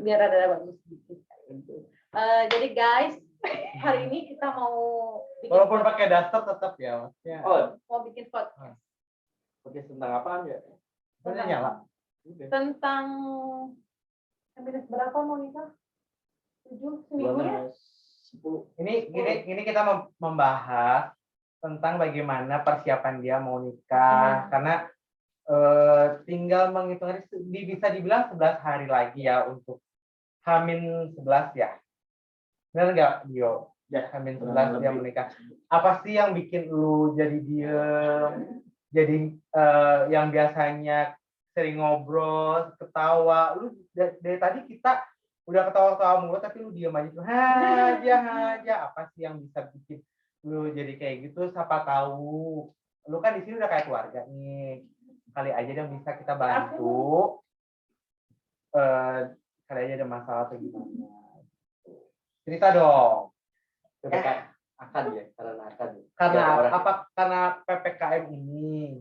biar ada bagus sedikit. Jadi guys, hari ini kita mau bikin walaupun pakai daster tetap ya maksudnya. Mau bikin podcast. Oke, tentang apaan ya? Udah nyala. Tentang minus berapa mau nikah? 7 seminggu ya? 10. Ini kita membahas tentang bagaimana persiapan dia mau nikah karena tinggal menghitung hari, bisa dibilang 11 hari lagi ya untuk Hamin 11 ya. Benar nggak, Dio? Ya, Hamin 11 dia menikah. Apa sih yang bikin lu jadi diem? Jadi yang biasanya sering ngobrol, ketawa. Lu dari tadi kita udah ketawa-ketawa mulu tapi lu diem aja tuh. Aja. Apa sih yang bisa bikin lu jadi kayak gitu? Siapa tahu. Lu kan di sini udah kayak keluarga nih. Kali aja yang bisa kita bantu. Kali aja ada masalah atau gimana. Cerita dong. Akan ya, karena akan. Karena PPKM ini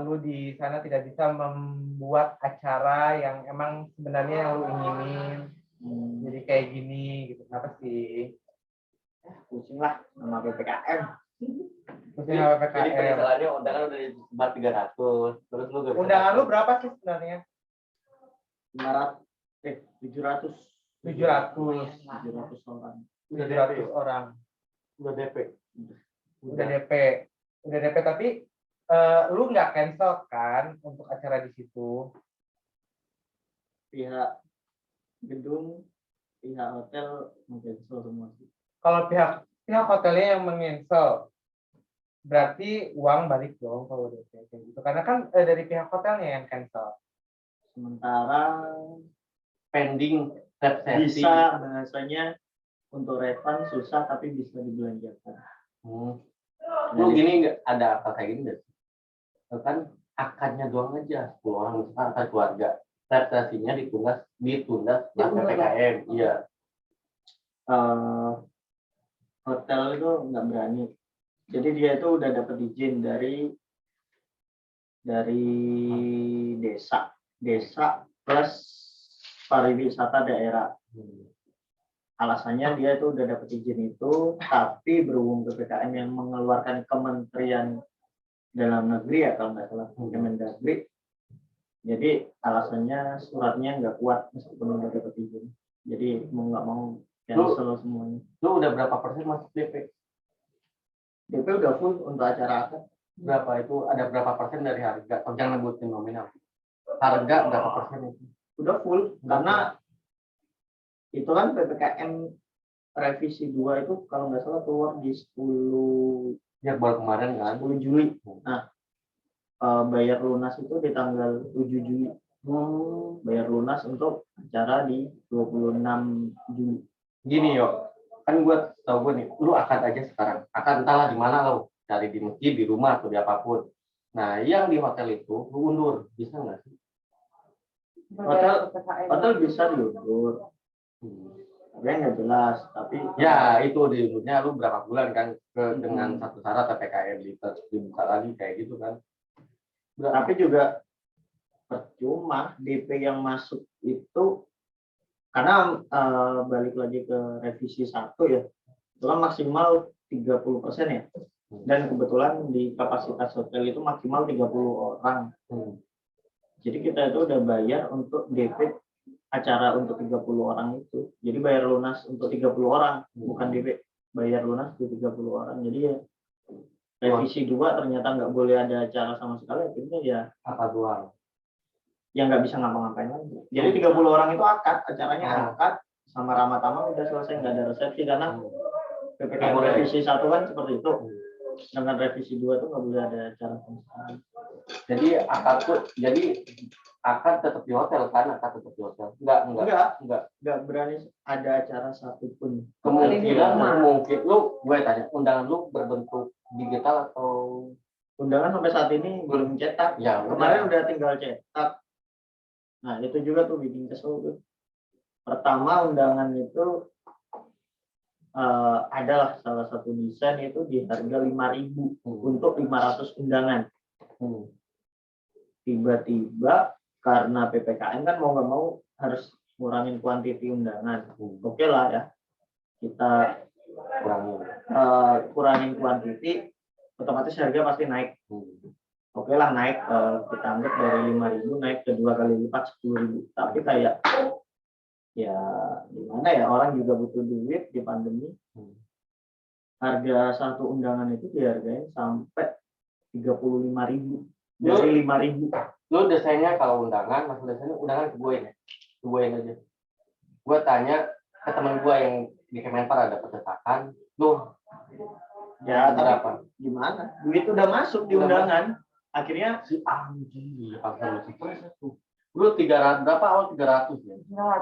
lu di sana tidak bisa membuat acara yang emang sebenarnya yang lu inginin. Jadi kayak gini gitu. Kenapa sih? Pusing lah sama PPKM. Pusing sama PPKM. Jadi permasalahannya undangan udah disebar 300. Terus lu undangan lu berapa sih sebenarnya? 700 orang. Udah 700 orang. Udah DP. Udah DP tapi lu nggak cancel kan untuk acara di situ? Pihak gedung, pihak hotel meng-cancel semua sih. Kalau pihak hotelnya yang meng-cancel, berarti uang balik dong kalau DP kayak gitu. Karena kan dari pihak hotelnya yang cancel. Sementara pending resepsi. Bisa bahasanya untuk refund susah tapi bisa dibelanjakan. Lu gini nggak ada apa kayak gini nggak? Kan akadnya doang aja 10 orang misalkan akad keluarga. Resepsinya ditunda setelah PPKM. Iya. Hotel itu nggak berani. Jadi dia itu udah dapat izin dari desa plus pariwisata daerah. Alasannya dia itu udah dapat izin itu, tapi berhubung PPKM yang mengeluarkan Kementerian Dalam Negeri ya kalau nggak salah Kemendagri, jadi alasannya suratnya nggak kuat meskipun udah dapat izin. Jadi mau nggak mau cancel semuanya. Lu udah berapa persen masuk DP? DP udah full untuk acara akad. Berapa itu? Ada berapa persen dari harga? Atau jangan sebutin nominal. Harga berapa persen itu? Udah full karena itu kan PPKM revisi 2 itu kalau nggak salah keluar di 10 ya baru kemarin kan 10 Juli. Nah, bayar lunas itu di tanggal 7 Juli. Bayar lunas untuk acara di 26 Juli. Gini yo, kan gue nih, lu akad aja sekarang. Akad entahlah di mana lo, cari di masjid, di rumah atau di apapun. Nah, yang di hotel itu lu undur, bisa nggak sih? Hotel bisa diundur. Ya nggak jelas, tapi ya itu diundurnya lu berapa bulan kan dengan satu syarat PPKM dibuka lagi kayak gitu kan. Tapi juga percuma DP yang masuk itu karena balik lagi ke revisi 1 ya, itu kan maksimal 30% ya. Dan kebetulan di kapasitas hotel itu maksimal 30 orang. Jadi kita itu udah bayar untuk DP acara untuk 30 orang itu. Jadi bayar lunas untuk 30 orang, bukan DP. Bayar lunas untuk 30 orang. Jadi ya revisi 2 ternyata nggak boleh ada acara sama sekali. Akhirnya ya akad doang. Yang nggak bisa ngapa-ngapain lagi. Jadi 30 orang itu akad, acaranya akad sama ramah-tamah udah selesai, nggak ada resepsi karena PPKM revisi 1 kan seperti itu. Dengan revisi 2 itu nggak boleh ada acara sama sekali. Jadi akad tuh, jadi akan tetap di hotel kan? Akan tetap di hotel? Enggak berani ada acara satupun. Kemungkinan mungkin gue tanya, undangan lu berbentuk digital atau undangan sampai saat ini belum cetak. Ya, kemarin udah tinggal cetak. Nah, itu juga tuh bikin kesel tuh. Pertama undangan itu adalah salah satu desain itu di harga 5.000 untuk 500 undangan. Tiba-tiba karena PPKM kan mau nggak mau harus ngurangin kuantiti undangan. Oke lah ya, kita kurangin kuantiti, otomatis harga pasti naik. Oke lah naik, kita anggap dari 5.000 naik ke 2 kali lipat 10.000. Tapi kayak ya gimana ya, orang juga butuh duit di pandemi. Harga satu undangan itu dihargain sampai 35.000 dari 5.000. Lu desainnya kalau undangan, maksud desainnya undangan ke gue ya, ke gue aja. Gue tanya ke teman gue yang di Kemenpar ada percetakan, lu Ya berapa? Gimana? Duit udah masuk di undangan. Akhirnya Si anjing, pasar lu satu. Lu 300 berapa awal 300 ya?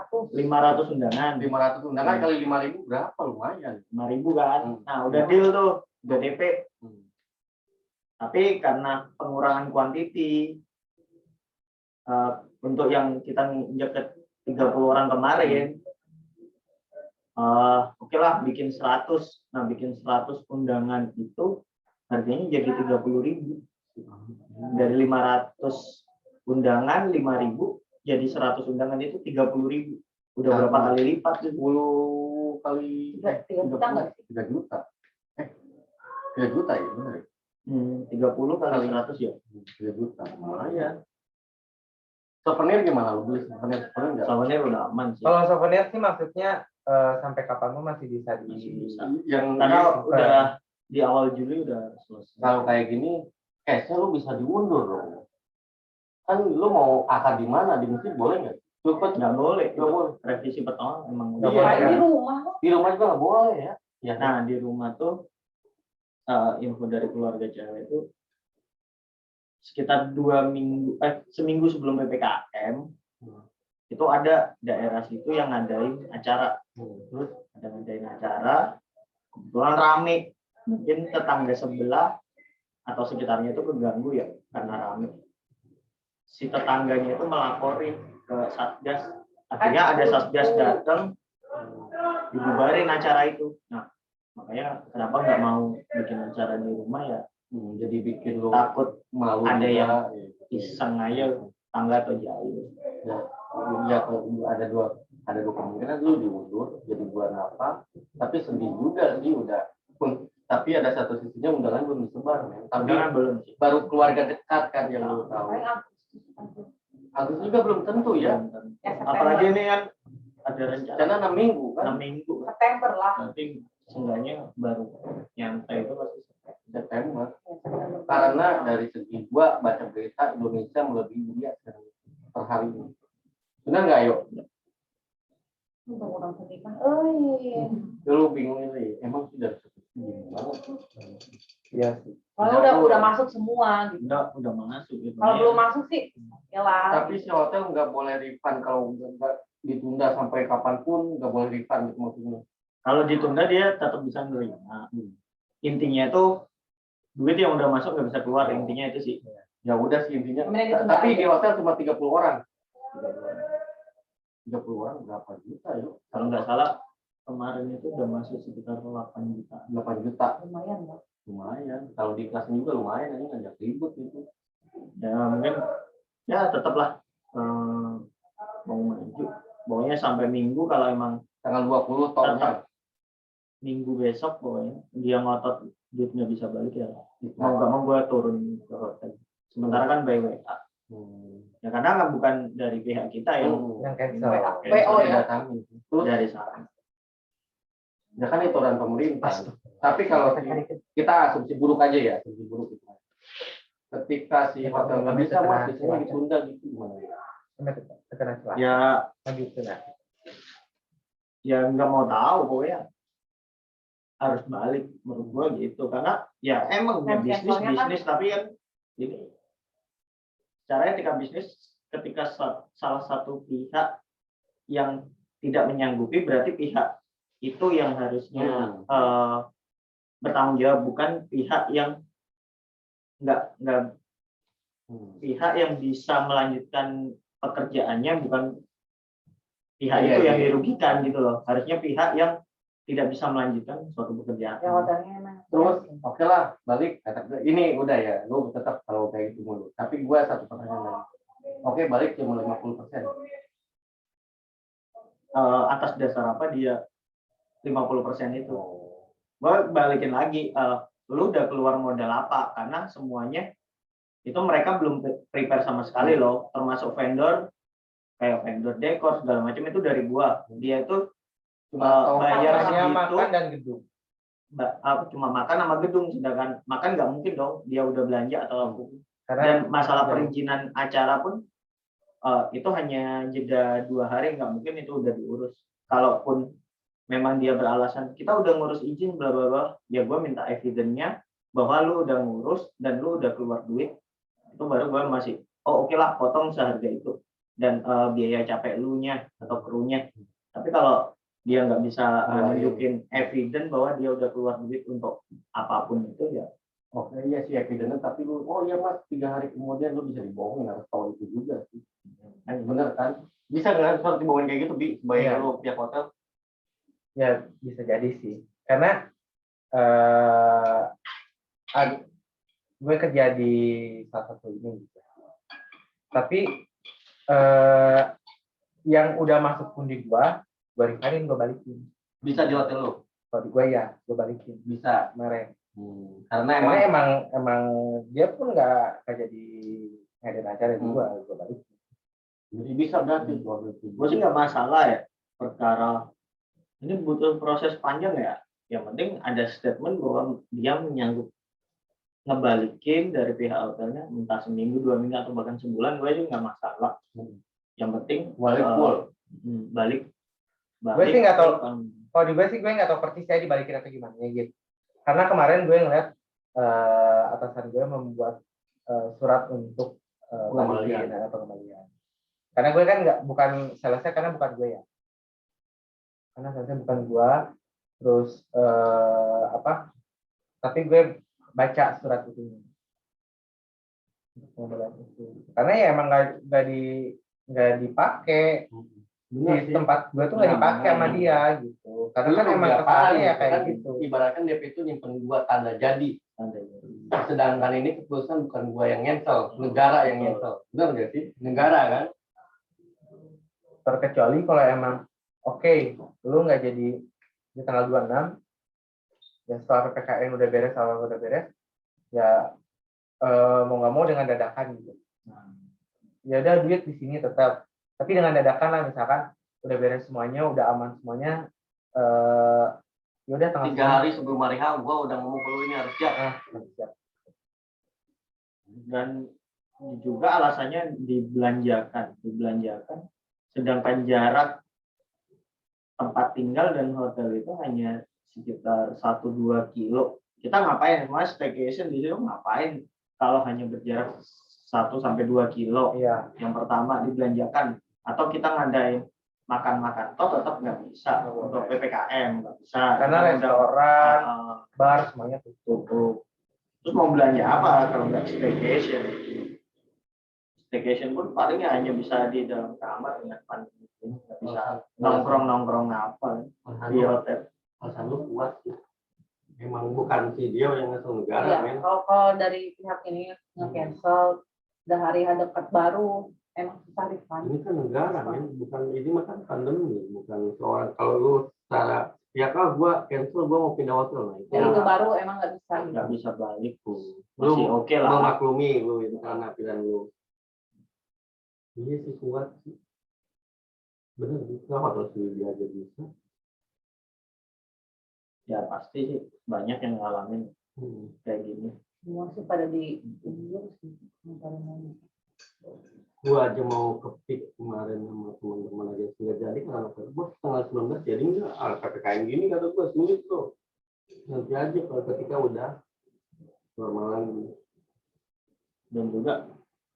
500 undangan. 500 undangan kali 5.000 berapa lumayan. 5.000 kan. Nah, udah deal tuh, udah DP. Tapi karena pengurangan kuantiti untuk yang kita injak ke 30 orang kemarin, oke lah bikin 100. Nah, bikin 100 undangan itu harganya jadi 30.000. Dari 500 undangan 5.000 jadi 100 undangan itu 30.000. Udah berapa kali lipat? 10 kali 3 juta nggak sih? 3 juta. 3 juta ya benar ya? 30 kali 100 ya. 3 juta. Lumayan. Souvenir gimana lu beli souvenir enggak? Souvenir udah aman sih. Kalau souvenir sih maksudnya sampai kapan pun masih bisa Yang Karena udah di awal Juli udah selesai. kalau kayak gini cashnya lu bisa diundur dong. Kan lu mau akad di mana? Di masjid boleh nggak? Cukup Nggak boleh. nggak boleh. Revisi pertama emang Nggak udah boleh. boleh. Di rumah kok. Di rumah juga nggak boleh ya? Ya. Nah, di rumah tuh info dari keluarga cewek itu sekitar seminggu sebelum PPKM itu ada daerah situ yang ngadain acara. Terus ada ngadain acara, kebetulan rame. Mungkin tetangga sebelah atau sekitarnya itu keganggu ya karena rame. Si tetangganya itu melaporin ke Satgas. Akhirnya ada Satgas datang, dibubarin acara itu. Nah, makanya kenapa nggak mau bikin acara di rumah ya? Jadi bikin lu Takut malu ada juga, yang gitu. iseng aja tangga atau jauh. Ya, ada dua kemungkinan lu diundur jadi bulan apa, tapi sedih juga sih udah pun. Tapi ada satu sisinya undangan belum disebar, men. Tapi Undangan belum sih. baru keluarga dekat kan yang lu tahu. Paling Agus juga belum tentu ya. Apalagi ini kan ada rencana Karena 6 minggu kan. 6 minggu. September lah. Nanti seenggaknya baru nyantai itu pasti September. Karena dari segi gua baca berita Indonesia melebihi dunia per hari ini. Benar nggak yuk? Orang pernikahan. Oh iya. Dulu bingung ini, emang sudah gimana? Iya sih. Kalau udah masuk semua gitu. udah masuk gitu. Kalau belum masuk sih, ya lah. Tapi si hotel nggak boleh refund kalau nggak ditunda sampai kapanpun nggak boleh refund gitu maksudnya. Kalau ditunda dia tetap bisa nerima. Intinya itu duit yang udah masuk nggak bisa keluar, intinya itu sih. Ya udah sih intinya. Kemudian ditunda Tapi aja. di hotel cuma 30 orang. 30 orang berapa juta yuk? Kalau nggak salah kemarin itu udah masuk sekitar 8 juta. 8 juta. Lumayan lah. Lumayan. Kalau di kelasnya juga lumayan, ini ngajak ribut gitu. Ya mungkin ya tetaplah mau maju. Pokoknya sampai minggu kalau emang Tanggal 20 tahunnya. minggu besok pokoknya dia ngotot duitnya bisa balik ya. Mau nggak mau gue turun ke hotel. Sementara kan by WA. Ya karena kan bukan dari pihak kita ya. Yang cancel. WO ya. Terus Dari sana. ya kan itu orang pemerintah. Tapi kalau kita asumsi buruk aja ya, asumsi buruk itu. Ketika si hotel nggak bisa mas, biasanya ditunda gitu gimana? Ya Gitu nah. ya nggak mau tahu pokoknya harus balik menurut gua gitu karena ya emang Dan bisnis cancel-nya kan- tapi kan ini caranya ketika bisnis ketika salah satu pihak yang tidak menyanggupi berarti pihak itu yang harusnya bertanggung jawab, bukan pihak yang nggak pihak yang bisa melanjutkan pekerjaannya, bukan pihak itu yang dirugikan gitu loh. Harusnya pihak yang tidak bisa melanjutkan suatu pekerjaan. Ya hotelnya emang. Terus oke lah balik ini udah ya, lu tetap kalau kayak gitu mulu. Tapi gua satu pertanyaan lagi. Oke balik cuma 50%. atas dasar apa dia 50% itu. Gue balikin lagi, lu udah keluar modal apa? Karena semuanya itu mereka belum prepare sama sekali loh, termasuk vendor kayak vendor dekor segala macam itu dari gua. Dia itu Cuma bayar hanya segitu, makan dan gedung. cuma makan sama gedung, sedangkan makan nggak mungkin dong dia udah belanja atau apa. Karena Dan masalah perizinan acara pun itu hanya jeda 2 hari, nggak mungkin itu udah diurus. Kalaupun memang dia beralasan kita udah ngurus izin bla bla bla, ya gue minta evidence-nya bahwa lu udah ngurus dan lu udah keluar duit, itu baru gue masih oke lah potong seharga itu dan biaya capek lu nya atau krunya. Tapi kalau dia nggak bisa nunjukin evidence bahwa dia udah keluar duit untuk apapun itu, ya Iya sih evidence, tapi lu iya mas 3 hari kemudian lu bisa dibohongin, harus tahu itu juga sih. Bener kan? Bisa nggak seperti dibohongin kayak gitu, Bi? Sebagai lu pihak hotel? Ya bisa jadi sih, karena gue kerja di salah satu ini gitu. Tapi yang udah masuk pundi gue refund, gue balikin. Bisa di hotel lu? Kalau di gue ya gue balikin. Bisa Kemarin. Karena emang dia pun nggak jadi ngadain acara di gue balikin. Jadi bisa berarti gue sih nggak masalah ya, perkara ini butuh proses panjang ya. Yang penting ada statement bahwa dia menyanggup ngebalikin dari pihak hotelnya, entah seminggu, 2 minggu atau bahkan sebulan, gue sih nggak masalah. Yang penting balik. Gue sih nggak tahu. Kalau di gue sih gue nggak tahu persisnya dibalikin atau gimana gitu. Karena kemarin gue ngeliat atasan gue membuat surat untuk pengembalian. Karena gue kan bukan salesnya, karena bukan gue ya. Karena salesnya bukan gue. Terus tapi gue baca surat itu. Karena ya emang nggak dipakai. Di tempat gue tuh nggak dipakai sama dia gitu, karena kan emang kesannya ya kayak gitu. Ibaratkan DP itu nyimpen gua tanda jadi, sedangkan ini keputusan bukan gua yang cancel, negara yang cancel. Benar nggak sih? Negara kan? Terkecuali kalau emang lu nggak jadi di tanggal 26 ya, setelah PPKM udah beres, awal udah beres ya, mau nggak mau dengan dadakan gitu. Ya udah, duit di sini tetap, tapi dengan dadakan lah, misalkan udah beres semuanya, udah aman semuanya, ya udah tanggal 3 hari sebelum hari H gua udah ngomong kalau ini harus siap. siap. Dan juga alasannya dibelanjakan, sedangkan jarak tempat tinggal dan hotel itu hanya sekitar 1-2 kilo. Kita ngapain mas staycation di situ, ngapain kalau hanya berjarak 1-2 kilo? Iya. Yang pertama dibelanjakan, atau kita ngadain makan-makan, tetap nggak bisa untuk PPKM, nggak bisa. Karena restoran, bar semuanya tutup. Terus mau belanja apa kalau nggak staycation? Staycation pun palingnya hanya bisa di dalam kamar dengan pandemi, nggak bisa nongkrong apa di hotel. Alasan lu kuat sih. Memang bukan si dia yang ngasih negara. Iya, kalau dari pihak ini nge-cancel udah hari dekat baru, emang susah refund. Ini kan negara, men. Bukan ini mah kan pandemi, bukan seorang. Kalau lu secara ya gua cancel, gua mau pindah hotel, nah Jadi itu baru emang nggak bisa balik tuh. Lu Masih oke lah. memaklumi lu itu karena pilihan lu. Iya sih kuat sih. Bener bisa hotel sendiri aja bisa. Ya pasti sih banyak yang ngalamin kayak gini. Semua sih pada di Gua aja mau kepik kemarin sama teman-teman aja nggak jadi karena bos tanggal 19 jadi nggak PPKM gini kata gua sulit tuh. Nanti aja kalau ketika udah normal lagi. Dan juga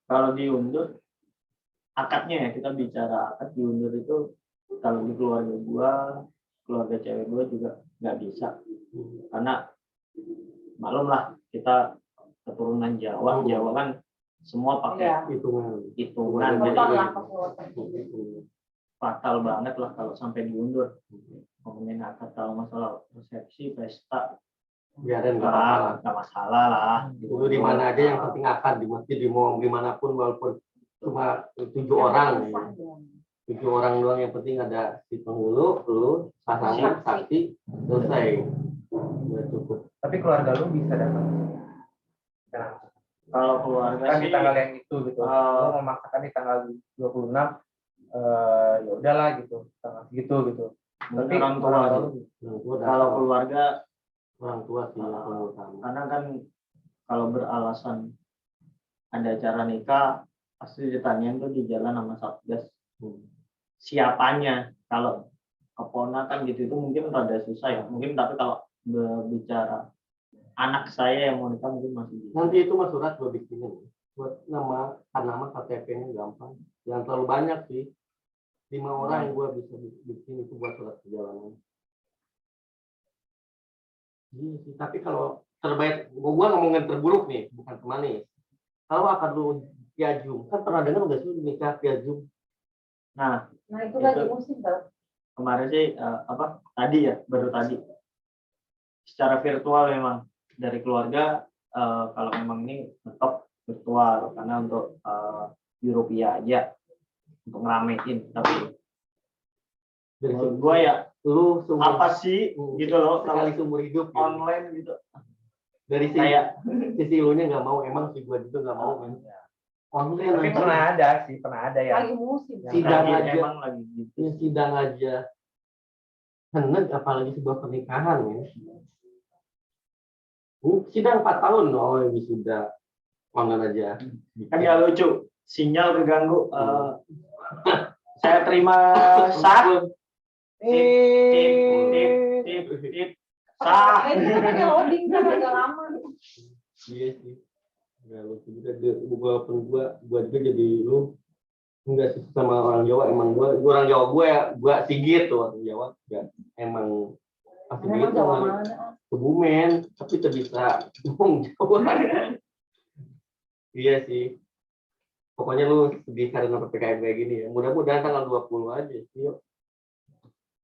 kalau diundur akadnya ya, kita bicara akad diundur itu kalau di keluarga gua, keluarga cewek gua juga nggak bisa, karena maklum lah kita keturunan Jawa kan semua pakai hitungan jadi fatal banget lah kalau sampai diundur. Ngomongin akad, kalau masalah resepsi pesta biarin nggak masalah lah. Dulu di mana aja yang penting akad, di masjid, di mall, dimanapun walaupun cuma 7 orang. 7 orang doang, yang penting ada si penghulu, lu, pasangan, saksi, selesai. Udah cukup. Tapi keluarga lu bisa datang. Nah, Kalau keluarga kan sih di tanggal yang itu gitu. Lu memaksakan di tanggal 26, ya udahlah gitu, tanggal segitu gitu. Tapi orang tua orang sih. lu Kalau keluarga orang tua sih yang paling utama. karena kan kalau beralasan ada acara nikah pasti ditanyain tuh di jalan sama satgas siapanya. Kalau keponakan gitu itu mungkin rada susah ya mungkin, tapi kalau berbicara anak saya yang mau nikah mungkin masih bisa. Nanti itu mah surat gue bikinin buat nama KTP-nya gampang, jangan terlalu banyak sih, 5 orang yang gue bisa bikin itu buat surat perjalanan. Iya sih, tapi kalau terbaik, gue ngomongin terburuk nih, bukan kemanis. Kalau akan lu via Zoom, kan pernah dengar nggak sih nikah via Zoom? Nah itu lagi musim tau. kemarin sih tadi ya baru tadi secara virtual memang dari keluarga, kalau memang ini tetap virtual karena untuk Europia aja untuk ngeramein, tapi Dari gue ya lu apa sih gitu loh sekali seumur hidup gitu. online gitu Dari kayak sisi lu nya nggak mau, emang sih gue juga nggak mau kan. Online tapi aja. pernah ada ya. Lagi musim. Sidang lagi, aja. emang lagi gitu. Ya, sidang aja. Hendak apalagi sebuah pernikahan ya. Sidang 4 tahun loh, yang sudah online aja. Kan ya lucu sinyal keganggu, saya terima sah tip sah. Itu kan loading kan agak lama. Iya sih. Nggak lucu juga, walaupun gua juga jadi lu enggak sih sama orang Jawa, emang gua orang Jawa, gua Sigit tuh orang Jawa, enggak emang pasti Memang gitu Jawa kali. mana? Kebumen, tapi tidak bisa ngomong Jawa. Iya sih. Pokoknya lu sedih karena PPKM kayak gini ya. Mudah-mudahan tanggal 20 aja sih. Yuk.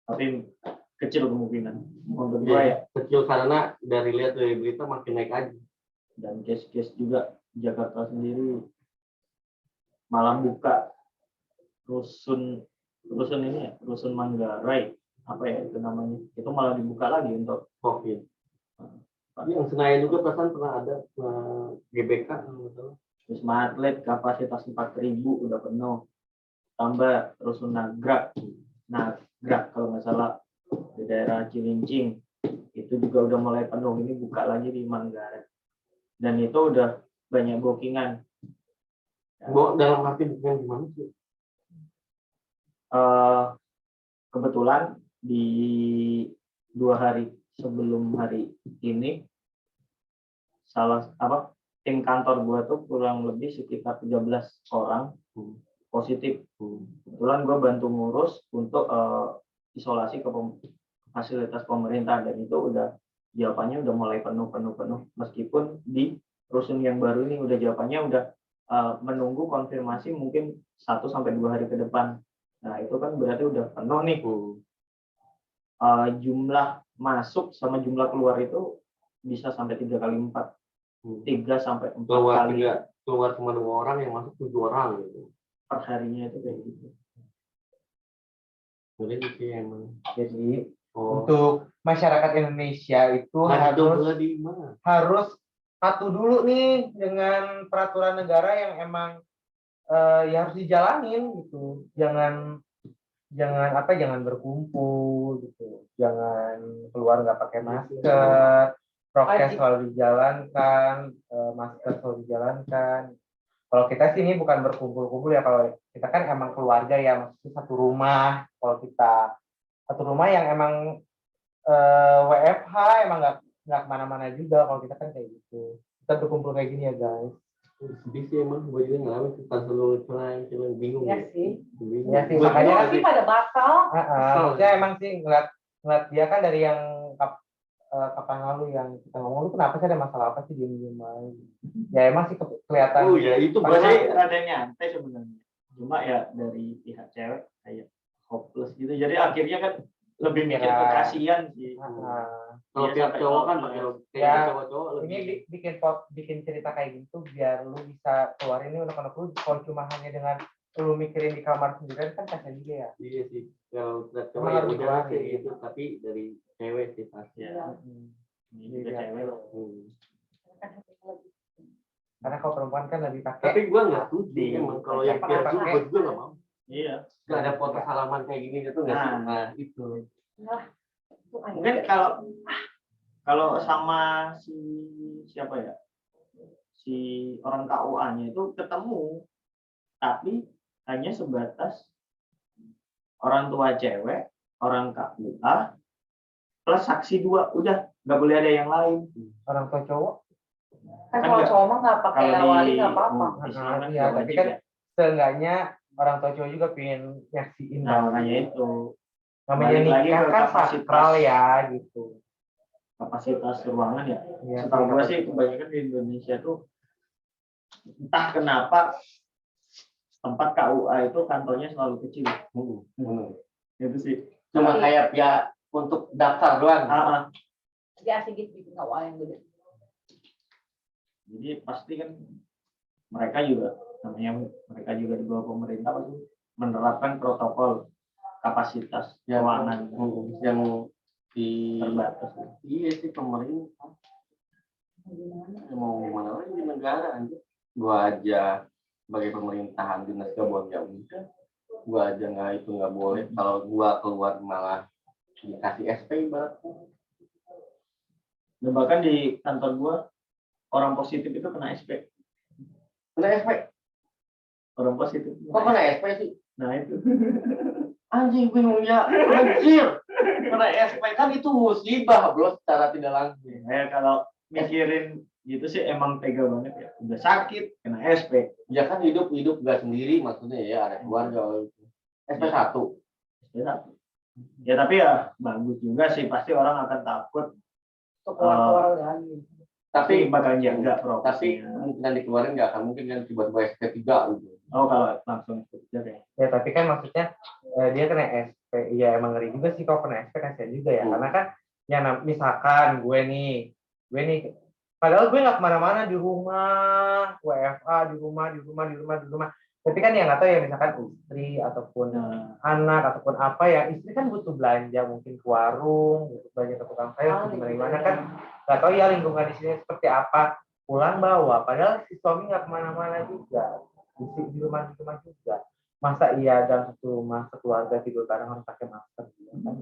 Tapi kecil kemungkinan untuk gua ya. Kecil karena dari lihat dari berita makin naik aja. Dan case-case juga Jakarta sendiri malah buka rusun ini ya, rusun Manggarai apa ya itu namanya, itu malah dibuka lagi untuk COVID. Yang Senayan juga perasaan pernah ada GBK Wisma Atlet kapasitas 4.000 udah penuh, tambah rusun Nagrak kalau nggak salah di daerah Cilincing itu juga udah mulai penuh, ini buka lagi di Manggarai dan itu udah banyak bookingan. Dalam arti bukan gimana sih? Kebetulan di 2 hari sebelum hari ini tim kantor gua tuh kurang lebih sekitar 13 orang positif. Kebetulan gua bantu ngurus untuk isolasi ke fasilitas pemerintah dan itu udah jawabannya udah mulai penuh meskipun di rusun yang baru ini udah jawabannya udah menunggu konfirmasi mungkin 1-2 hari ke depan. Nah itu kan berarti udah penuh nih. Jumlah masuk sama jumlah keluar itu bisa sampai 3 kali 4. 3-4 kali. Keluar cuma 2 orang, yang masuk 7 orang gitu. Per harinya itu kayak gitu. Boleh sih emang. Jadi untuk masyarakat Indonesia itu harus patuh dulu nih dengan peraturan negara yang emang ya harus dijalanin gitu. Jangan berkumpul gitu. Jangan keluar nggak pakai masker. Prokes selalu dijalankan, masker selalu dijalankan. Kalau kita sih ini bukan berkumpul-kumpul ya, kalau kita kan emang keluarga ya, maksudnya satu rumah. Kalau kita satu rumah yang emang WFH, emang nggak kemana-mana juga. Kalau kita kan kayak gitu, kita berkumpul kayak gini ya guys. Sedih sih emang, gue juga ngalamin kita selalu bingung. Iya sih. Iya sih, makanya sih pada batal. Maksudnya emang sih ngeliat dia kan dari yang kapan lalu yang kita ngomong, lu kenapa sih, ada masalah apa sih diem aja? Ya emang sih kelihatan. Oh ya itu berarti rada nyantai sebenarnya. Cuma ya dari pihak cewek kayak hopeless gitu. Jadi akhirnya kan lebih mikir ke kasihan sih. Kalau pihak cowok kan kayak cowok-cowok ini bikin cerita kayak gitu biar lu bisa keluar ini udah kalau cuma hanya dengan lu mikirin di kamar sendirian kan kasian juga ya. Iya sih. Kalau lihat cowok Emang ya harus udah keluar, kayak ya. gitu, tapi dari cewek sih pasti. Iya. Ini juga cewek loh. Karena kalau perempuan kan lebih pakai. Tapi gua nggak setuju emang kalau yang Pakai. kayak buat gua nggak mau. Iya. Nggak ada foto salaman kayak gini gitu nggak sih? Nah. Nah itu. Nah, itu aneh. Mungkin kalau sama si siapa ya? Si orang KUA-nya itu ketemu, tapi hanya sebatas orang tua cewek, orang KUA, plus saksi 2, udah nggak boleh ada yang lain. Orang tua cowok. Kan Kan kalau nggak- cowok mah nggak pakai kalau wali di- nggak apa-apa. di Islam kan Iya, nggak tapi wajib kan ya. seenggaknya orang tua cowok juga pengen nyaksiin. Nah makanya itu namanya balik lagi nikah ke kan kapasitas. sakral ya gitu. kapasitas ruangan ya. Iya, Setahu gua sih kebanyakan di Indonesia tuh entah kenapa tempat KUA itu kantornya selalu kecil. bener. Itu sih. Cuma kayak ya untuk daftar doang. Jadi asik gitu bikin awal yang gede. Jadi pasti kan mereka juga mereka juga di bawah pemerintah pasti menerapkan protokol kapasitas Yang ruangan yang di terbatas. iya sih pemerintah. Ya, mau gimana lagi di negara aja. Gua aja sebagai pemerintahan dinas gabungan ya udah. Gua aja nggak boleh. Kalau gua keluar malah dikasih SP ibaratnya. Dan bahkan di kantor gua orang positif itu kena SP. Kena SP? Orang positif. Kok kena SP sih? Nah itu. Anjing bingung ya. Anjir. Kena SP kan itu musibah bro secara tidak langsung. Ya kalau mikirin gitu sih emang tega banget ya. Udah sakit kena SP. Ya kan hidup gak sendiri maksudnya ya ada keluarga. SP1. Ya tapi ya bagus juga sih, pasti orang akan takut. Untuk keluar lagi. Tapi bakal jaga Tapi profesinya. kemungkinan dikeluarin nggak akan mungkin kan tiba-tiba SP3 gitu. Oh kalau langsung kerja ya. Ya tapi kan maksudnya dia kena SP. Ya emang ngeri juga sih kalau kena SP kasihan juga ya. Karena kan ya misalkan gue nih padahal gue nggak kemana-mana di rumah, WFA di rumah. Tapi kan yang nggak tahu ya misalkan istri ataupun anak ataupun apa ya, istri kan butuh belanja mungkin ke warung, butuh belanja ke tukang sayur, gimana kan nggak tahu ya lingkungan di sini seperti apa. Pulang bawa, padahal si suami nggak kemana-mana juga, di rumah juga. Masa iya dalam satu rumah sekeluarga tidur bareng harus pakai masker gitu kan?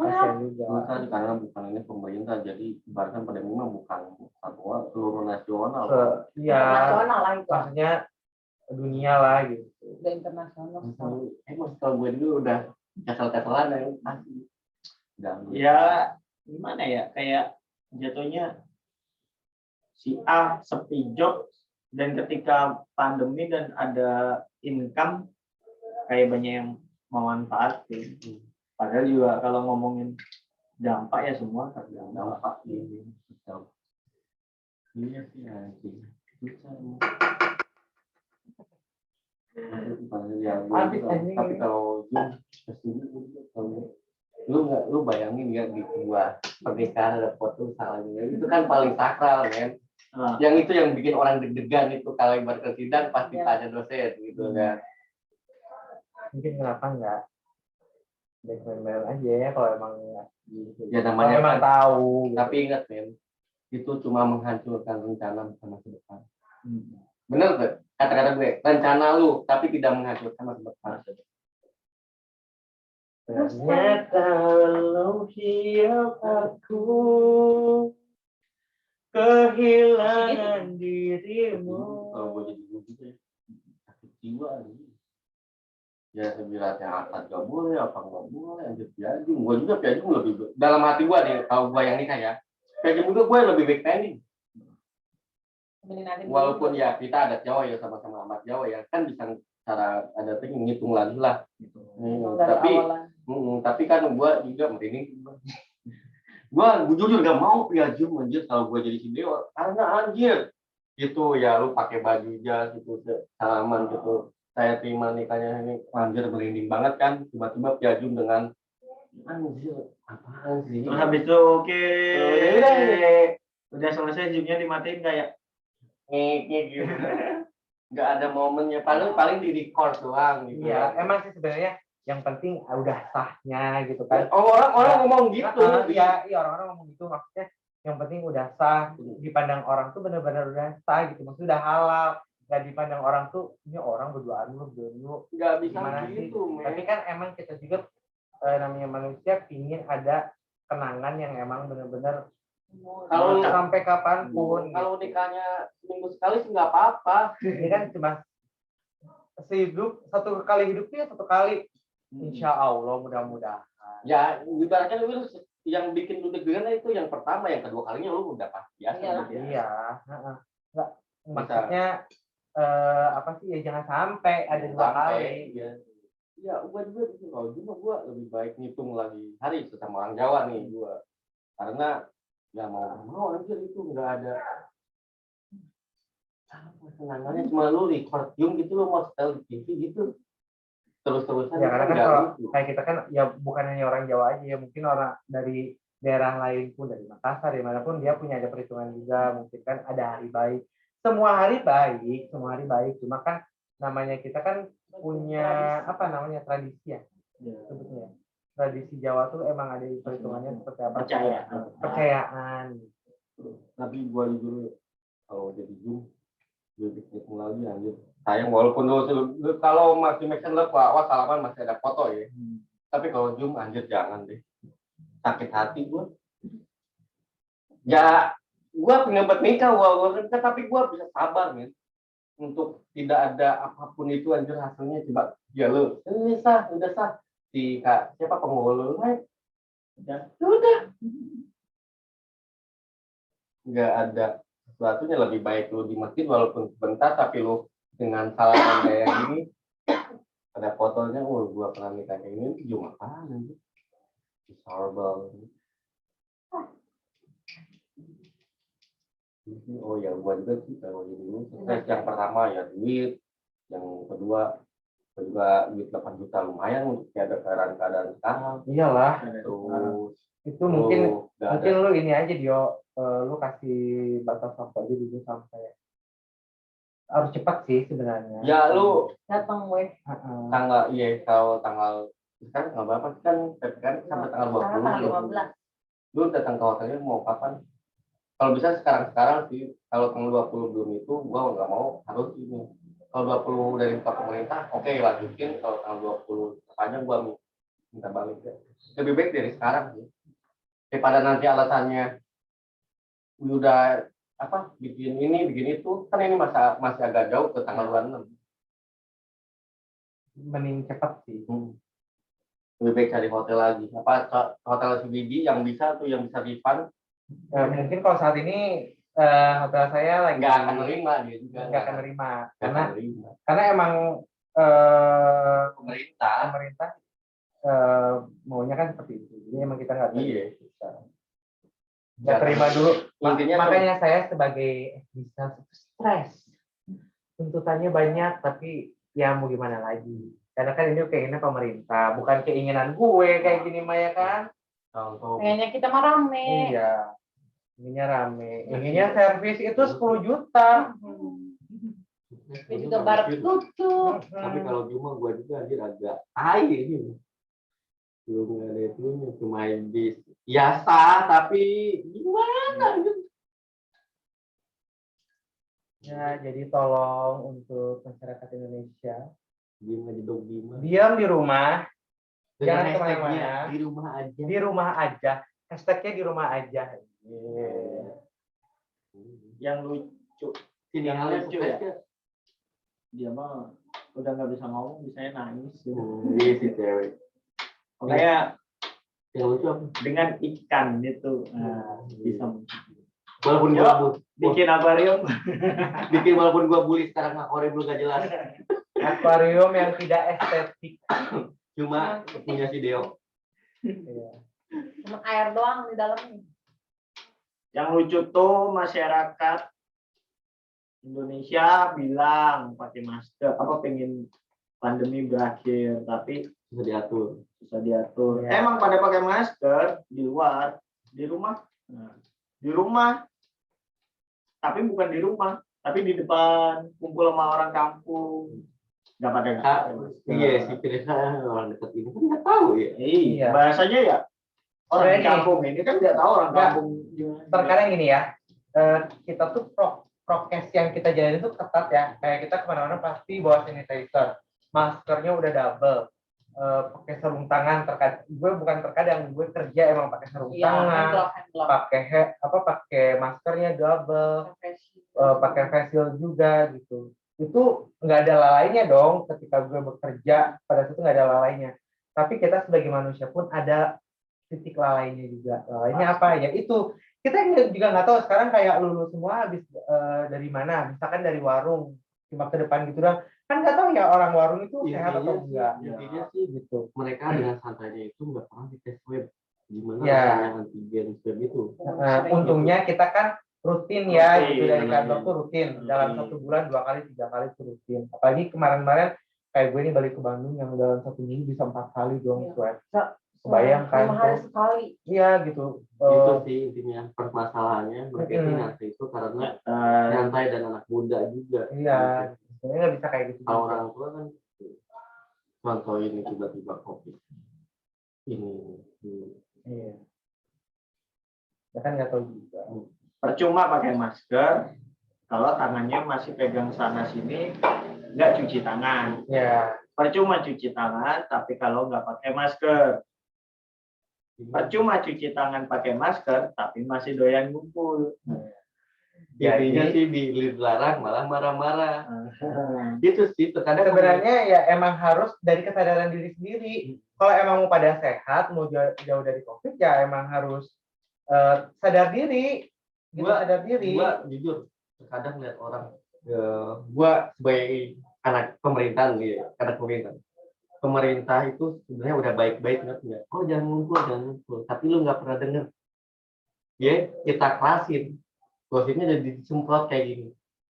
Kasihan juga. Bukan karena bukan ini pemerintah, jadi ibaratkan pada umumnya bukan satu seluruh nasional. Iya. Internasional lah itu. Maksudnya dunia lah gitu. Udah internasional. Emang kalau gue dulu udah kesel-keselan ya pasti. Ya gimana ya, kayak jatuhnya si A sepi job dan ketika pandemi dan ada income kayak banyak yang memanfaatin. Padahal juga kalau ngomongin dampak ya semua terdampak. Iya sih anjing. Tapi kalau lu bayangin ya di gua pernikahan ada foto salahnya itu kan paling sakral kan. Yang itu yang bikin orang deg-degan itu kalau ibarat ke sidang pasti tanya dosen gitu kan. Mungkin kenapa enggak main-main aja ya kalau emang Ya namanya emang kan, tahu gitu. tapi ingat men itu cuma menghancurkan rencana masa depan. Bener tuh kata-kata gue, rencana lu tapi tidak menghancurkan masa depan. Ternyata walau hidup aku kehilangan dirimu. Kalau gue jadi gue juga sakit jiwa nih. Ya sebenarnya akad gak boleh, apa nggak boleh, lanjut piajum. Gue juga piajum lebih dalam hati gue nih, kalau gue yang nikah ya, piajum juga gue lebih baik pending. Walaupun ya kita ada Jawa ya sama-sama amat Jawa ya kan bisa cara ada tuh ngitung lagi lah. Tapi kan gue juga merinding. Gue jujur gak mau piajum anjir kalau gue jadi video karena anjir gitu ya lu pakai baju jas gitu salaman gitu. Saya terima nikahnya ini anjir merinding banget kan tiba-tiba piajum dengan anjir apaan sih. Terus habis itu oke. Udah selesai zoomnya dimatiin kayak gitu. nggak ada momennya, paling di record doang gitu. Iya, emang sih sebenarnya yang penting udah sahnya gitu kan. Orang-orang ngomong gitu. Iya, orang-orang ngomong gitu, maksudnya yang penting udah sah, dipandang orang tuh benar-benar udah sah gitu, maksudnya udah halal. Nggak dipandang orang tuh ini orang berduaan lu Nggak bisa gimana sih? gitu, Tapi kan emang kita juga namanya manusia pingin ada kenangan yang emang benar-benar Kalau sampai kapanpun. kalau nikahnya seminggu sekali sih nggak apa-apa. Ini kan cuma satu kali hidup ya satu kali. Insya Allah mudah-mudahan. Ya, ibaratnya lu yang bikin lu deg-degan itu yang pertama, yang kedua kalinya lu udah pasti biasa. Iya. Iya, nggak maksudnya apa sih ya jangan sampai ada dua kali. Ya, gua juga gitu. Kalau cuma gua lebih baik ngitung lagi hari sesama orang Jawa nih gua. Karena ya mau anjir itu nggak ada apa senangannya, cuma lu record gitu lu mau setel di TV gitu. Terus-terusan. Ya karena kan kalau kayak kita kan ya bukan hanya orang Jawa aja ya, mungkin orang dari daerah lain pun, dari Makassar dimanapun dia punya ada perhitungan juga, mungkin kan ada hari baik. Semua hari baik, cuma kan namanya kita kan punya apa namanya tradisi ya sebetulnya. Tradisi Jawa tuh emang ada perhitungannya seperti apa? Percayaan. Tapi gua dulu kalau jadi Zoom ketemu lagi anjir. Sayang walaupun lu kalau masih make sense wah salaman masih ada foto ya. Tapi kalau Zoom anjir jangan deh. Sakit hati gua. Ya gua pengen nikah tapi gua bisa sabar men. Untuk tidak ada apapun itu anjir hasilnya coba ya lu. Ini udah sah. Si Kak siapa penghulu udah. Nggak ada sesuatunya, lebih baik lu di masjid walaupun sebentar tapi lu dengan salaman kayak gini ada fotonya, gua pernah nikah kayak ini cuma apaan itu horrible. Oh ya gua juga sih kalau dulu stres yang pertama ya duit, yang kedua gua juga duit 8 juta lumayan untuk ada keadaan sekarang. Iyalah. Terus itu mungkin lu ini aja Dio, lu kasih batas waktu aja dulu sampai harus cepat sih sebenarnya. Ya lu Datang weh. tanggal kalau tanggal sekarang nggak apa-apa kan sampai tanggal 20. Lu datang ke hotelnya mau kapan? Kalau bisa sekarang sih. Kalau tanggal 20 belum itu gua nggak mau harus ini. Kalau 20 dari pemerintah oke, lanjutin. Kalau tanggal 20 sepanjang gua minta balik ya. Lebih baik dari sekarang sih. Daripada nanti alasannya udah apa bikin itu kan ini masih agak jauh ke tanggal 26. Mending cepat sih. Lebih baik cari hotel lagi. Apa hotel CBD yang bisa refund. Mungkin kalau saat ini hotel saya lagi nggak akan nerima dia juga. Nggak akan nerima karena emang pemerintah maunya kan seperti itu. Jadi emang kita nggak bisa. Nggak terima dulu. Makanya saya sebagai bisa stres. Tuntutannya banyak, tapi ya mau gimana lagi. Karena kan ini keinginan pemerintah, bukan keinginan gue kayak gini Maya kan. Kayaknya kita mah rame. Iya. Inginnya rame. Inginnya servis itu 10 juta. Itu juga barat tutup. Tapi kalau cuma gue juga agak ini. Belum ada itunya, cuma bis biasa tapi gimana gitu. Ya, jadi tolong untuk masyarakat Indonesia diam di rumah, jangan kemana-mana, di rumah aja, hashtagnya di rumah aja. Yang lucu, yang lucu ya, dia mah udah nggak bisa ngomong, bisanya nangis. Iya si cewek. Kayak yang lucu apa? dengan ikan itu, bisa. Walaupun gua bikin akuarium, walaupun gua bully sekarang akuarium gak jelas. Akuarium yang tidak estetik. Cuma punya si Deo. Cuma air doang di dalamnya. Yang lucu tuh masyarakat Indonesia bilang pakai masker, pengen pandemi berakhir, tapi susah diatur. Ya. Emang pada pakai masker di luar, di rumah, tapi bukan di rumah, Tapi di depan kumpul sama orang kampung nggak pada Iya sih, pilihan orang dekat ini kan nggak tahu ya. Iya, bahasanya ya orang di kampung ini kan nggak tahu orang kampung. Terkadang gini ya, kita tuh prokes yang kita jalani itu ketat ya. Kayak kita kemana-mana pasti bawa sanitizer, maskernya udah double, pakai sarung tangan. Gue bukan terkadang, gue kerja emang pakai sarung tangan, pakai maskernya double, pakai face shield juga gitu. Itu nggak ada lalainya dong ketika gue bekerja, pada saat itu nggak ada lalainya. Tapi kita sebagai manusia pun ada titik lalainya juga. Lalainya apa ya? Itu kita juga nggak tahu sekarang kayak lulus semua habis dari mana, misalkan dari warung cuma ke depan gitu kan nggak tahu ya orang warung itu sehat atau enggak. Intinya sih gitu, mereka dengan santainya itu nggak pernah dites swab gimana ya. Antigen swab itu. Untungnya kita kan rutin ya gitu, dari kantor tuh rutin dalam 1 bulan 2 kali 3 kali tuh rutin. Apalagi kemarin kayak gue ini balik ke Bandung yang dalam 1 minggu bisa 4 kali dong swab. Kebayang kan? 5 hari sekali. Iya gitu. Itu sih intinya permasalahannya mereka itu nyantai itu karena nyantai dan anak muda juga. Iya, sebenarnya nggak bisa kayak gitu. Kalau orang tua kan contoh ini tiba-tiba COVID ini. Iya. Ya kan nggak tahu juga. Percuma pakai masker kalau tangannya masih pegang sana sini, nggak cuci tangan. Ya. Percuma cuci tangan, tapi kalau nggak pakai masker. Percuma cuci tangan pakai masker, tapi masih doyan ngumpul. Jadinya sih dilarang malah marah-marah. Gitu sih. Terkadang sebenarnya ya emang harus dari kesadaran diri sendiri. Kalau emang mau pada sehat, mau jauh dari COVID, ya emang harus sadar diri. Sadar diri. Gua jujur terkadang lihat orang, gua sebagai anak pemerintahan gitu, anak pemerintah itu sebenarnya udah baik-baik nggak? Oh jangan ngumpul, tapi lu nggak pernah denger. Ya kita klasin, gosipnya jadi disemprot kayak gini.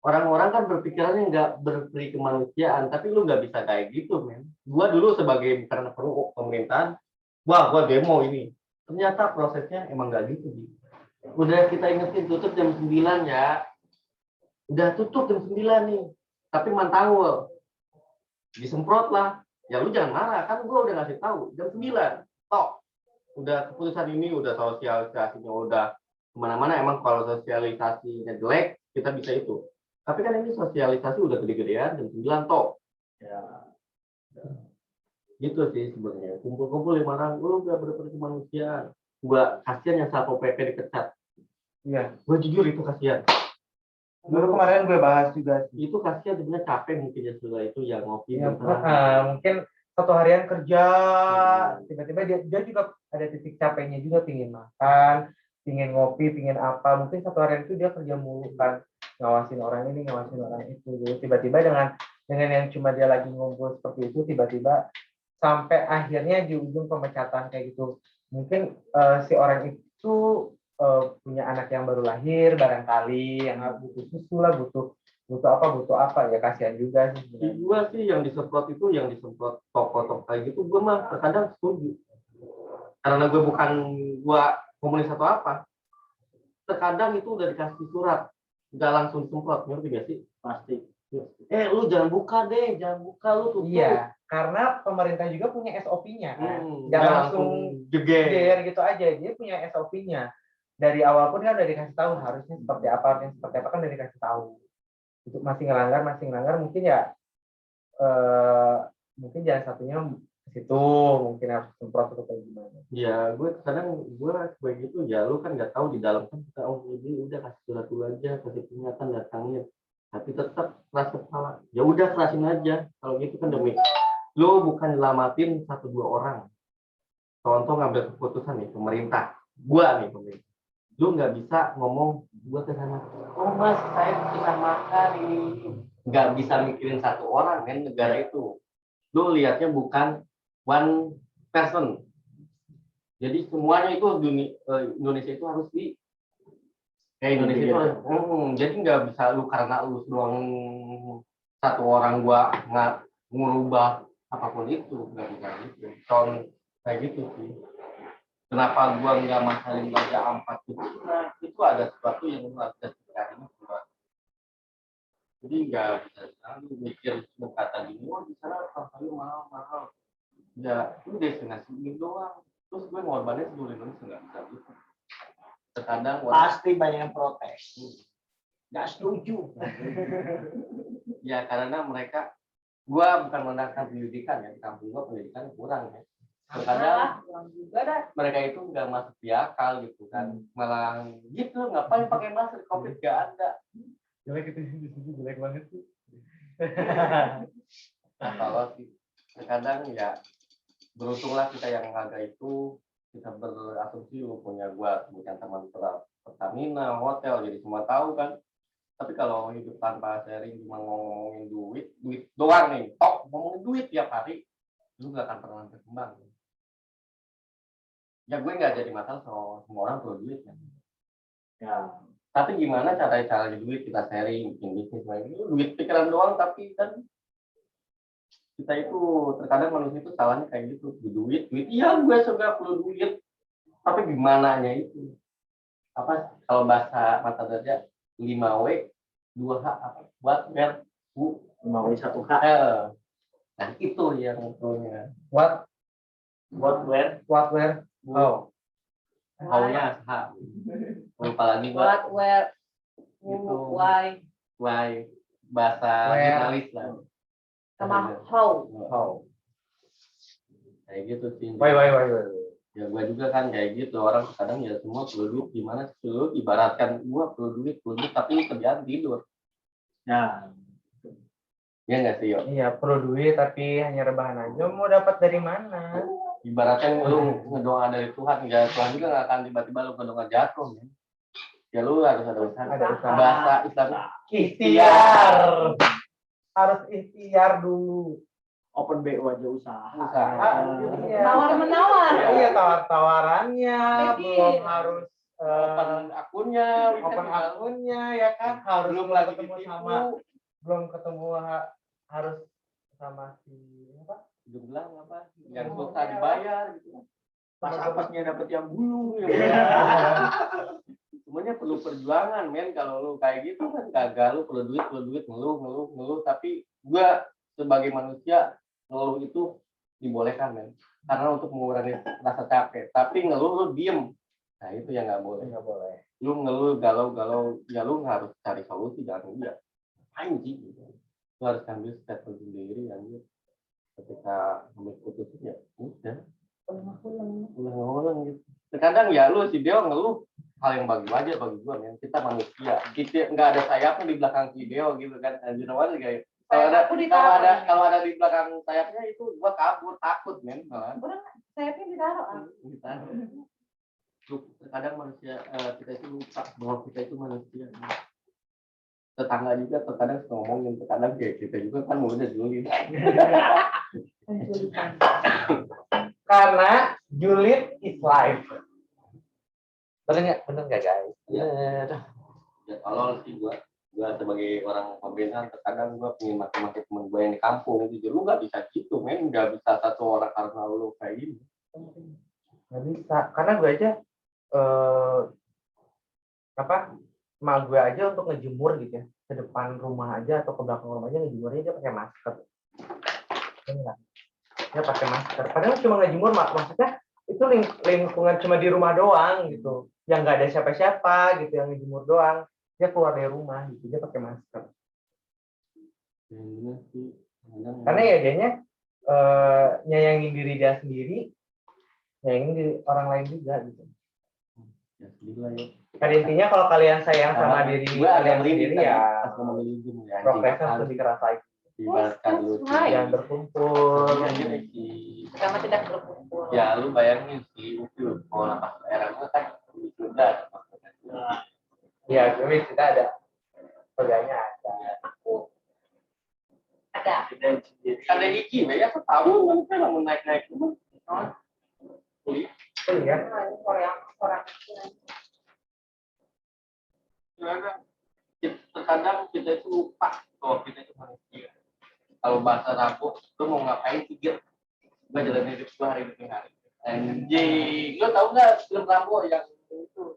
Orang-orang kan berpikirannya nggak berperi kemanusiaan, tapi lu nggak bisa kayak gitu, men. Gua dulu sebagai karena perlu pemerintahan, gua demo ini. Ternyata prosesnya emang nggak gitu. Udah kita ingetin tutup jam 9 ya. Udah tutup jam 9 nih. Tapi mantangul. Disemprot lah. Ya lu jangan marah, kan gua udah ngasih tahu jam 9. Tok. Udah keputusan ini, udah sosialisasinya udah kemana-mana. Emang kalau sosialisasinya jelek, kita bisa itu. Tapi kan ini sosialisasi udah gede-gedean jam 9 tok. Ya. Gitu sih sebenarnya. Kumpul-kumpul 5 orang, lu gak berperi kemanusiaan. Gua kasihan yang Satpol PP dipecat. Iya, gua jujur itu kasihan. Dulu kemarin gue bahas juga. Itu kasihan sebenarnya, capek mungkin ya setelah itu yang ngopi. Ya, mungkin 1 harian kerja, tiba-tiba dia juga ada titik capeknya juga, pingin makan, pingin ngopi, pingin apa. Mungkin 1 harian itu dia kerja mulu kan, ngawasin orang ini, ngawasin orang itu. Jadi tiba-tiba dengan yang cuma dia lagi ngumpul seperti itu, tiba-tiba sampai akhirnya di ujung pemecatan kayak gitu. Mungkin si orang itu punya anak yang baru lahir barangkali, yang butuh susu lah, butuh apa ya, kasihan juga sih. Gua sih yang disemprot itu, yang disemprot toko-toko kayak gitu, gua mah terkadang setuju. Karena gua komunis atau apa, terkadang itu udah dikasih surat, nggak langsung semprot, ngerti gak sih? Pasti. Lu jangan buka lu tutup. Iya, karena pemerintah juga punya SOP-nya kan. Jangan langsung jeger gitu aja, dia punya SOP-nya. Dari awal pun kan udah dikasih tahu harusnya seperti apa kan udah dikasih tahu. Itu masih ngelanggar mungkin ya mungkin jalan satunya ke situ, mungkin harus semprot atau kayak gimana. Ya, kadang gue sebagai gitu ya, lu kan nggak tahu di dalam kan kita ini udah kasih surat dulu aja, kasih peringatan, datangin, tapi tetap keras kepala. Ya udah kerasin aja. Kalau gitu kan demi lu bukan nyelamatin 1-2 orang. Contoh ngambil keputusan nih pemerintah, gua nih pemerintah. Lu nggak bisa ngomong gua ke sana, oh mas saya bisa makan ini, nggak bisa mikirin 1 orang kan, negara itu lu lihatnya bukan one person, jadi semuanya itu Indonesia itu harus kayak Indonesia itu harus, jadi nggak bisa lu karena lu doang 1 orang gua nggak ngubah apapun itu, nggak bisa gitu. Kayak gitu sih. Kenapa gua nggak masalin Raja Ampat itu? Nah, itu ada sesuatu yang lu harus Jadi nggak bisa selalu mikir kata gini, oh di sana harganya mahal. Ya, itu destinasi ini doang. Terus gue ngorbanin seluruh Indonesia nggak bisa gitu. Terkadang Pasti banyak yang protes. Nggak setuju. ya karena mereka, gue bukan menangkan pendidikan ya, di kampung gue pendidikan kurang ya. Terkadang kurang juga dah. mereka itu nggak masuk di akal gitu kan, malah gitu ngapain pakai masker, covid nggak ada. Jelek itu di sini jelek banget sih. Nah kalau sih terkadang ya beruntunglah kita yang agak itu, kita berasumsi lu punya gua bukan teman Pertamina, hotel, jadi semua tahu kan. Tapi kalau hidup tanpa sharing cuma ngomongin duit doang nih, ngomongin duit tiap hari, lu gak akan pernah berkembang. Ya gue nggak jadi masalah sama semua orang perlu duit kan. Ya. Tapi gimana caranya duit kita sharing, bikin bisnis lagi. Duit pikiran doang, tapi kan kita itu terkadang manusia itu salahnya kayak gitu. Duit. Iya gue juga perlu duit. Tapi gimana nya itu? Apa kalau bahasa mata kerja 5W 2H apa? What, where, who, 5W 1H. Nah itu yang perlunya. What, Where. how. How-nya H. Lupa lagi gua. What, where, who, Gitu. why, Bahasa Where. jurnalis lah. sama how. How. Kayak gitu sih. Why. Ya gue juga kan kayak gitu, orang kadang ya semua perlu duit, gimana sih lu ibaratkan gua perlu duit tapi kerjaan tidur. Nah, Ya nggak sih, Yo? Iya, perlu duit tapi hanya rebahan aja. Mau dapat dari mana? Ibaratkan lu ngedoa dari Tuhan, ya Tuhan juga nggak akan tiba-tiba lu ngedoa jatuh ya. Ya lu harus ada usaha. Ada usaha. Bahasa Islam Ikhtiar. Harus ikhtiar dulu. open BO aja usaha. Iya. Tawar-menawar. Iya, tawar-tawarannya Bikin. belum harus open akunnya, open akunnya ya kan, harus belum lagi ketemu ditipu. sama harus sama si apa? Jumlah apa? Yang susah dibayar gitu. Pas apesnya dapet yang bulu. Semuanya perlu perjuangan, men. Kalau lu kayak gitu kan gagal, lu perlu duit, ngeluh. Tapi gua sebagai manusia ngeluh itu dibolehkan, men. Karena untuk mengurangi rasa capek. Tapi ngeluh lu diem. Nah itu yang nggak boleh. Nggak boleh. Lu ngeluh galau, ya lu harus cari solusi jangan dia. Anjing gitu. Lu harus ambil statement sendiri anjir. Ketika ambil keputusan ya udah. Ulang gitu. Terkadang ya lu si Deo ngeluh hal yang bagi wajar bagi gua, men. Kita manusia. Kita nggak ada sayapnya di belakang si Deo gitu kan. Anjir aja kayak kalau ada di belakang sayapnya itu gua kabur takut, men. Malah. Sayapnya ditaruh. Ditaruh. Terkadang manusia kita itu lupa bahwa kita itu manusia. Tetangga juga terkadang suka ngomongin, terkadang kayak kita juga kan mulutnya julid. Karena julid is life. Bener nggak guys? Ya kalau sih gua sebagai orang pembinaan terkadang gua pengen maki-maki temen gua yang di kampung gitu. Lu nggak bisa gitu, men. Nggak bisa satu orang karena lu kayak gini. Nggak bisa, karena gue aja emak gue aja untuk ngejemur gitu ya, ke depan rumah aja atau ke belakang rumah aja ngejemurnya dia pakai masker. Enggak. Dia pakai masker. Padahal cuma ngejemur, maksudnya itu lingkungan cuma di rumah doang gitu. Yang nggak ada siapa-siapa gitu, yang ngejemur doang. Dia keluar dari rumah gitu, dia pakai masker. Karena ya dianya nyayangin diri dia sendiri, nyayangin diri orang lain juga gitu. Ya gila ya. Pada intinya kalau kalian sayang sama diri kalian sendiri ya progresnya harus lebih keras lagi. Ibaratkan lu Jangan berkumpul. Sama tidak berkumpul. Ya lu bayangin sih itu kalau napas daerah gua kan sudah. Iya, tapi kita ada pegangnya ada. Ada. Ada hiji ya setahun kan mau naik dulu. Iya. Korea. Terkadang kita itu lupa bahwa kita itu manusia. Kalau bahasa Rabu, lu mau ngapain pikir? Gua jalan hidup gua hari demi hari. Anjing, lu tahu nggak film Rambo yang itu?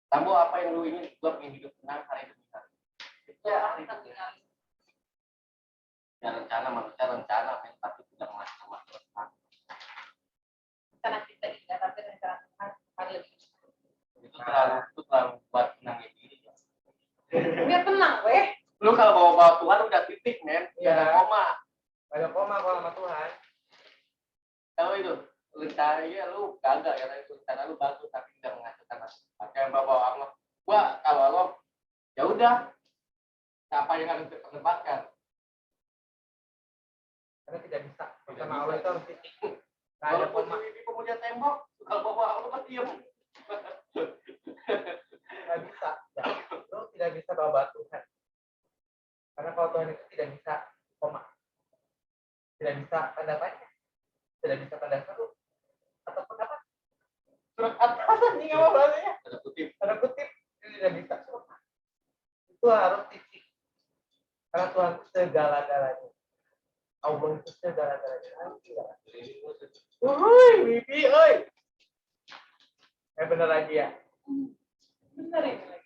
Rambo apa yang lu ingin? Gua pengen hidup tenang hari demi hari. Ya, ya rencana manusia rencana, men, tapi tidak macam-macam. Rencana kita tidak, tapi rencana Tuhan hari lebih. Itu terlalu buat menangis diri. Biar tenang, weh. Lu kalau bawa Tuhan udah titik, men. Iya. Ada koma. Ada koma kalau sama Tuhan. Tahu itu rencananya lu kagak ya, itu rencana lu bagus tapi tidak menghasilkan hasil. Yang bawa Allah. Gua kalau Allah ya udah apa yang harus ditempatkan. Karena tidak bisa. Sama Allah itu harus titik. Nggak ada Kalau koma. di pemuda tembok, kalau bawa Allah kan diem. Nggak bisa. Ya. Lu tidak bisa bawa Tuhan. Karena kalau Tuhan itu tidak bisa koma. Tidak bisa tanda tanya. Tidak bisa tanda seru. Ataupun apa? Surat atas anjing apa bahasanya? Ada kutip. Tanda kutip. Itu tidak bisa. Itu harus titik. Karena Tuhan itu segala-galanya. Allah itu segala-galanya. Wuih, Bibi, oi. Bener lagi ya? Bener ini lagi.